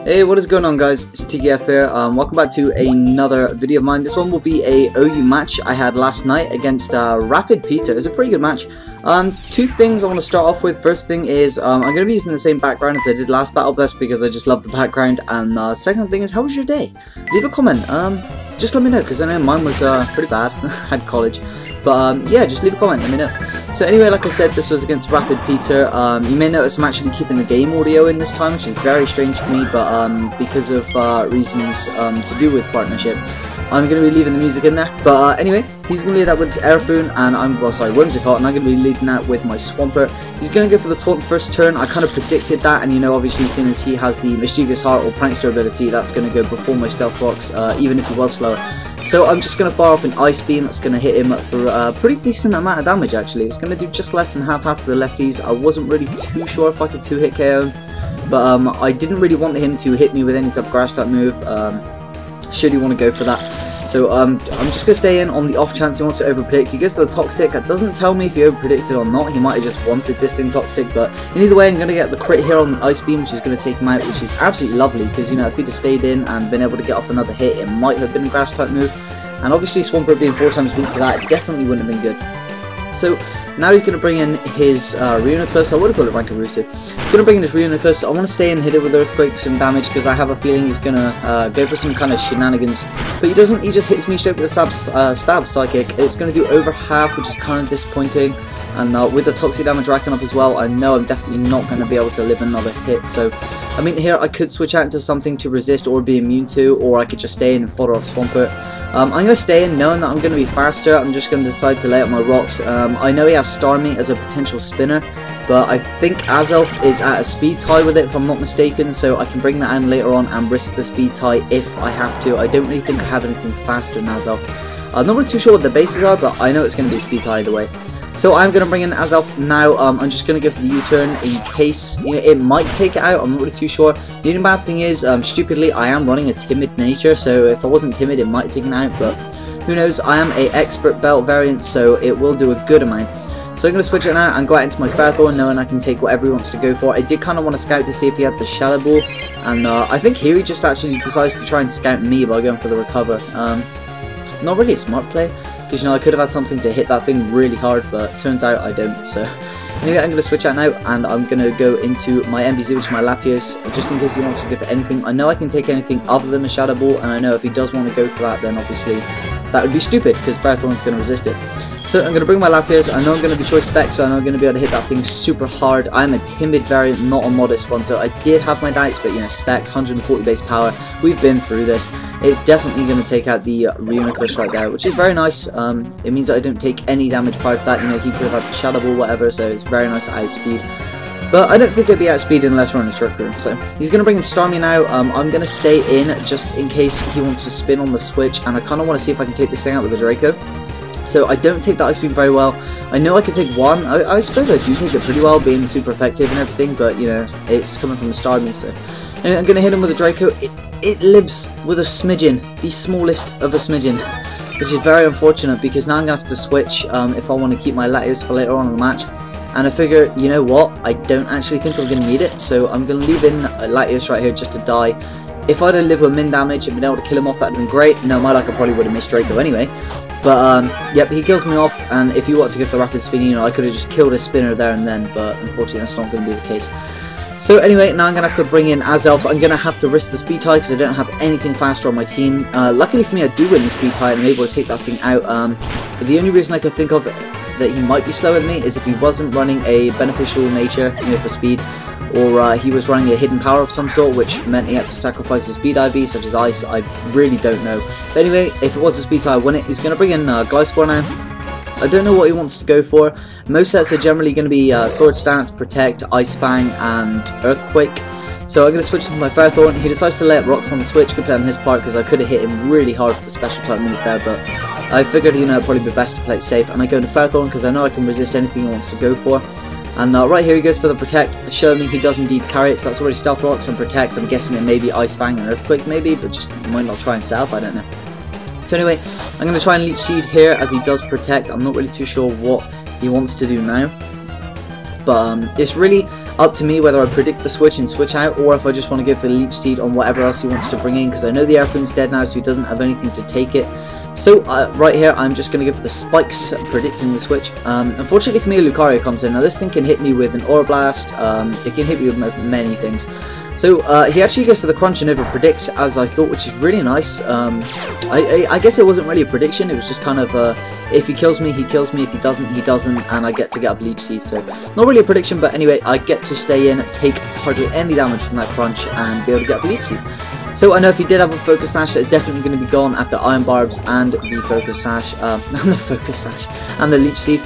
Hey, what is going on, guys? It's TGF here. Welcome back to another video of mine. This one will be a OU match I had last night against Rapid Peter. It was a pretty good match. Two things I want to start off with. First thing is I'm going to be using the same background as I did last battle. That's because I just love the background. And second thing is, how was your day? Leave a comment. Just let me know, because I know mine was pretty bad. Had college. But yeah, just leave a comment, let me know. So anyway, like I said, this was against Rapid Peter. You may notice I'm actually keeping the game audio in this time, which is very strange for me, but because of reasons to do with partnership, I'm going to be leaving the music in there. But anyway, he's going to lead out with Airfoon, and Whimsicott, and I'm going to be leading out with my Swampert. He's going to go for the taunt first turn. I kind of predicted that, and you know, obviously, seeing as he has the Mischievous Heart or Prankster ability, that's going to go before my Stealth Rocks, even if he was slower. So I'm just going to fire off an Ice Beam that's going to hit him for a pretty decent amount of damage, actually. It's going to do just less than half of the lefties. I wasn't really too sure if I could 2-hit KO him, but I didn't really want him to hit me with any type of grass type move, should you want to go for that. So I'm just going to stay in on the off chance he wants to overpredict. He goes to the Toxic. That doesn't tell me if he overpredicted or not. He might have just wanted this thing Toxic, but in either way, I'm going to get the crit here on the Ice Beam, which is going to take him out, which is absolutely lovely, because, you know, if he'd have stayed in and been able to get off another hit, it might have been a grass type move. And obviously Swampert being 4 times weak to that, it definitely wouldn't have been good. So now he's going to bring in his Reuniclus. I would have called it Rank Elusive. He's going to bring in his Reuniclus. I want to stay and hit it with Earthquake for some damage, because I have a feeling he's going to go for some kind of shenanigans. But he doesn't. He just hits me straight with a stab Psychic. It's going to do over half, which is kind of disappointing. And with the Toxic damage racking up as well, I know I'm definitely not going to be able to live another hit. So, I mean, here I could switch out into something to resist or be immune to, or I could just stay in and fodder off Swampert. I'm going to stay in knowing that I'm going to be faster. I'm just going to decide to lay out my rocks. I know he has Starmie as a potential spinner, but I think Azelf is at a speed tie with it, if I'm not mistaken, so I can bring that in later on and risk the speed tie if I have to. I don't really think I have anything faster than Azelf. I'm not really too sure what the bases are, but I know it's going to be a speed tie either way. So I'm going to bring in Azelf now. I'm just going to go for the U-turn in case, you know, it might take it out. I'm not really too sure. The only bad thing is, stupidly, I am running a timid nature, so if I wasn't timid, it might take it out, but who knows. I am a expert belt variant, so it will do a good amount. So I'm going to switch it now and go out into my Ferrothorn, knowing I can take whatever he wants to go for. I did kind of want to scout to see if he had the Shadow Ball, and I think here he just actually decides to try and scout me by going for the Recover. Not really a smart play, because, you know, I could have had something to hit that thing really hard, but turns out I don't. So anyway, I'm going to switch out now, and I'm going to go into my MBZ, which is my Latios, just in case he wants to go for anything. I know I can take anything other than a Shadow Ball, and I know if he does want to go for that, then obviously that would be stupid, because Ferrothorn's going to resist it. So I'm going to bring my Latios. I know I'm going to be choice spec, so I know I'm going to be able to hit that thing super hard. I'm a timid variant, not a modest one, so I did have my doubts, but, you know, specs, 140 base power, we've been through this. It's definitely going to take out the Reuniclus right there, which is very nice. It means that I don't take any damage prior to that. You know, he could have had the Shadow Ball, whatever, so it's very nice at outspeed. But I don't think they'd be outspeeded unless we're on a Trick Room. So he's going to bring in Starmie now. I'm going to stay in just in case he wants to spin on the switch, and I kind of want to see if I can take this thing out with the Draco. So I don't take that Ice Beam very well. I know I can take one. I suppose I do take it pretty well, being super effective and everything, but, you know, it's coming from a Starmie, so anyway, I'm going to hit him with a Draco. It lives with a smidgen, the smallest of a smidgen, which is very unfortunate, because now I'm going to have to switch if I want to keep my Latios for later on in the match. And I figure, you know what, I don't actually think I'm going to need it, so I'm going to leave in Latios right here just to die. If I'd have lived with min damage and been able to kill him off, that would have been great. No, my luck, I probably would have missed Draco anyway. But, yep, he kills me off, and if you want to go for the Rapid Spin, you know, I could have just killed a spinner there and then, but unfortunately that's not going to be the case. So anyway, now I'm going to have to bring in Azelf. I'm going to have to risk the speed tie, because I don't have anything faster on my team. Luckily for me, I do win the speed tie, and I'm able to take that thing out. The only reason I could think of that he might be slower than me is if he wasn't running a beneficial nature, you know, for speed, or he was running a hidden power of some sort, which meant he had to sacrifice his speed IV, such as Ice. I really don't know. But anyway, if it was a speed tie, I win it. He's going to bring in Glyspore now. I don't know what he wants to go for. Most sets are generally going to be Sword Stance, Protect, Ice Fang, and Earthquake. So I'm going to switch to my Ferrothorn. He decides to lay up rocks on the switch. Good play on his part, because I could have hit him really hard with the special type move there, but I figured, you know, it'd probably be best to play it safe. And I go into Ferrothorn, because I know I can resist anything he wants to go for. And right here he goes for the Protect, showing me he does indeed carry it, so that's already Stealth Rocks and Protect. I'm guessing it may be Ice Fang and Earthquake maybe, but just might not try and Self, I don't know. So anyway, I'm going to try and Leech Seed here as he does Protect. I'm not really too sure what he wants to do now. But it's really, Up to me whether I predict the switch and switch out, or if I just want to go for the leech seed on whatever else he wants to bring in, because I know the airphone's dead now, so he doesn't have anything to take it. So right here I'm just going to go for the spikes, predicting the switch. Unfortunately for me, Lucario comes in. Now this thing can hit me with an Aura Blast, it can hit me with many things. So he actually goes for the crunch and over predicts, as I thought, which is really nice. I guess it wasn't really a prediction, it was just kind of if he kills me, he kills me, if he doesn't, he doesn't, and I get to get up leech seed. So not really a prediction, but anyway, I get to stay in, take hardly any damage from that crunch, and be able to get up leech seed. So I know if he did have a focus sash, it's definitely going to be gone after iron barbs and the focus sash, and the leech seed.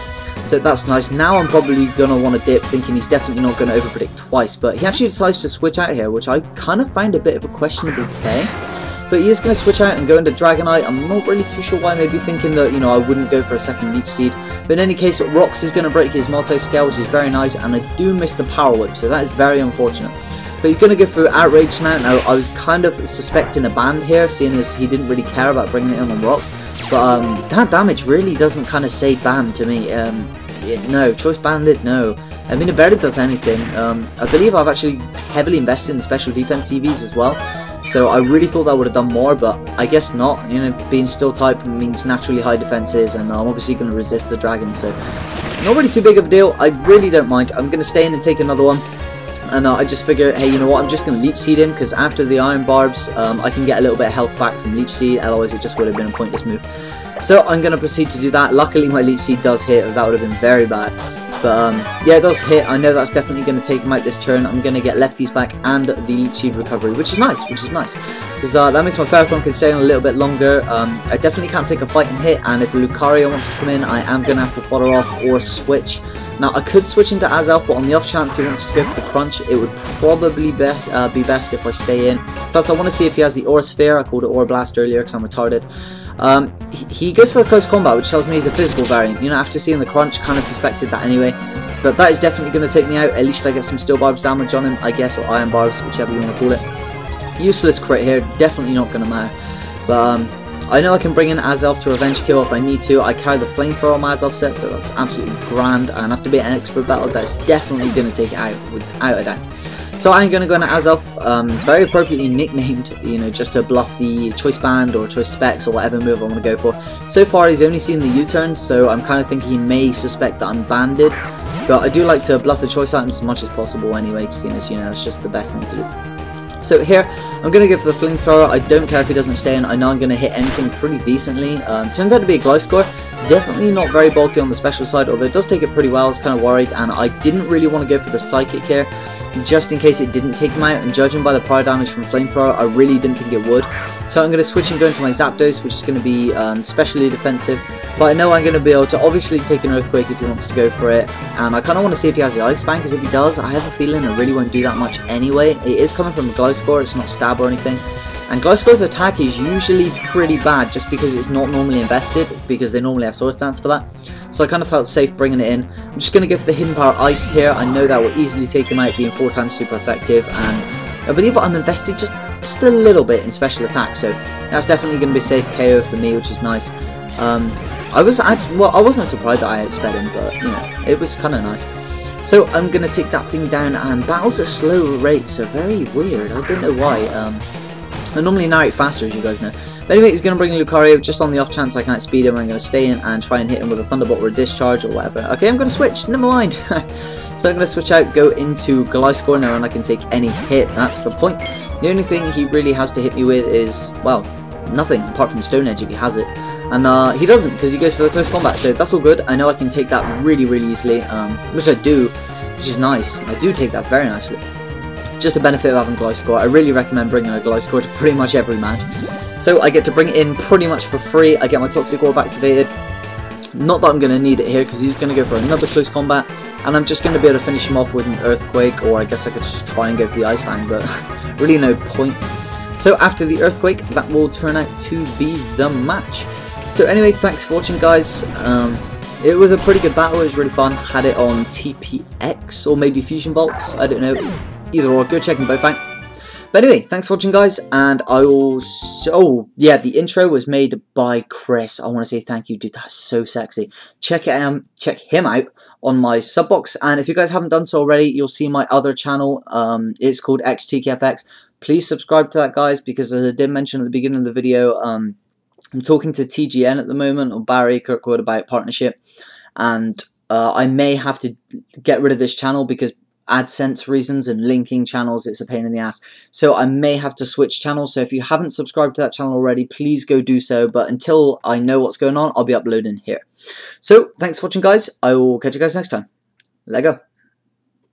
So that's nice. Now I'm probably going to want to dip, thinking he's definitely not going to overpredict twice. But he actually decides to switch out here, which I kind of find a bit of a questionable play. But he is going to switch out and go into Dragonite. I'm not really too sure why, maybe thinking that, you know, I wouldn't go for a second leech seed. But in any case, Rocks is going to break his multi-scale, which is very nice. And I do miss the Power Whip, so that is very unfortunate. But he's going to go for Outrage now. Now, I was kind of suspecting a band here, seeing as he didn't really care about bringing it in on Rocks. But that damage really doesn't kind of say band to me. No, Choice Bandit, no. I mean, it barely does anything. I believe I've actually heavily invested in special defense EVs as well. So I really thought that would have done more, but I guess not. You know, being steel type means naturally high defenses, and I'm obviously going to resist the dragon. So not really too big of a deal. I really don't mind. I'm going to stay in and take another one. And I just figure, hey, you know what, I'm just going to Leech Seed him, because after the Iron Barbs, I can get a little bit of health back from Leech Seed, otherwise it just would have been a pointless move. So I'm going to proceed to do that. Luckily my Leech Seed does hit, as that would have been very bad. But yeah, it does hit. I know that's definitely going to take him out this turn. I'm going to get lefties back and the Leech Seed recovery, which is nice, because that means my Ferrothorn can stay in a little bit longer. I definitely can't take a fight and hit, and if Lucario wants to come in, I am going to have to fodder off or switch. Now, I could switch into Azelf, but on the off chance he wants to go for the crunch, it would probably be best if I stay in. Plus, I want to see if he has the Aura Sphere. I called it Aura Blast earlier because I'm retarded. He goes for the close combat, which tells me he's a physical variant. You know, after seeing the crunch, kind of suspected that anyway. But that is definitely going to take me out. At least I get some Steel Barbs damage on him, I guess, or Iron Barbs, whichever you want to call it. Useless crit here, definitely not going to matter. But I know I can bring in Azelf to revenge kill if I need to. I carry the flamethrower on my Azelf set, so that's absolutely grand. And after being an expert battle, that's definitely going to take it out, without a doubt. So I'm going to go into Azelf, very appropriately nicknamed, you know, just to bluff the Choice Band or Choice Specs or whatever move I want to go for. So far he's only seen the U-turns, so I'm kind of thinking he may suspect that I'm banded. But I do like to bluff the choice items as much as possible anyway, seeing as, you know, it's just the best thing to do. So here, I'm going to go for the flamethrower. I don't care if he doesn't stay in. I know I'm going to hit anything pretty decently. Turns out to be a Gliscor. Definitely not very bulky on the special side, although it does take it pretty well. I was kind of worried, and I didn't really want to go for the Psychic here, just in case it didn't take him out. And judging by the prior damage from flamethrower, I really didn't think it would. So I'm going to switch and go into my Zapdos, which is going to be specially defensive. But I know I'm going to be able to obviously take an Earthquake if he wants to go for it. And I kind of want to see if he has the Ice Fang, because if he does, I have a feeling it really won't do that much anyway. It is coming from a Gliscor, it's not stab or anything. And Gliscor's attack is usually pretty bad, just because it's not normally invested, because they normally have Sword Stance for that. So I kind of felt safe bringing it in. I'm just going to go for the Hidden Power Ice here. I know that will easily take him out, being 4 times super effective. And I believe I'm invested just a little bit in special attack, so that's definitely going to be a safe KO for me, which is nice. I wasn't surprised that I outsped him, but you know, it was kind of nice. So I'm going to take that thing down, and battles at slow rate, so very weird. I don't know why. I normally narrate faster, as you guys know. But anyway, he's going to bring Lucario, just on the off chance I can outspeed him. I'm going to stay in and try and hit him with a Thunderbolt or a Discharge or whatever. Okay, I'm going to switch, never mind. So I'm going to switch out, go into Gliscor now, and I can take any hit. That's the point. The only thing he really has to hit me with is, well, nothing, apart from Stone Edge if he has it. And he doesn't, because he goes for the close combat, so that's all good. I know I can take that really, really easily, which I do, which is nice. I do take that very nicely. Just a benefit of having Gliscor. I really recommend bringing a Gliscor to pretty much every match. So I get to bring it in pretty much for free. I get my Toxic Orb activated. Not that I'm going to need it here, because he's going to go for another close combat, and I'm just going to be able to finish him off with an Earthquake, or I guess I could just try and go for the Ice Fang, but really no point. So after the Earthquake, that will turn out to be the match. So anyway, thanks for watching, guys. It was a pretty good battle. It was really fun. Had it on TPX or maybe Fusion Bolts. I don't know. Either or. Go check them both out. But anyway, thanks for watching, guys, and I will... Oh, yeah, the intro was made by Chris. I want to say thank you, dude. That's so sexy. Check him out on my sub box, and if you guys haven't done so already, you'll see my other channel. It's called XTKFX. Please subscribe to that, guys, because as I did mention at the beginning of the video, I'm talking to TGN at the moment, or Barry Kirkwood, about partnership, and I may have to get rid of this channel because AdSense reasons and linking channels, it's a pain in the ass. So I may have to switch channels. So if you haven't subscribed to that channel already, please go do so. But until I know what's going on, I'll be uploading here. So thanks for watching, guys. I will catch you guys next time. Lego.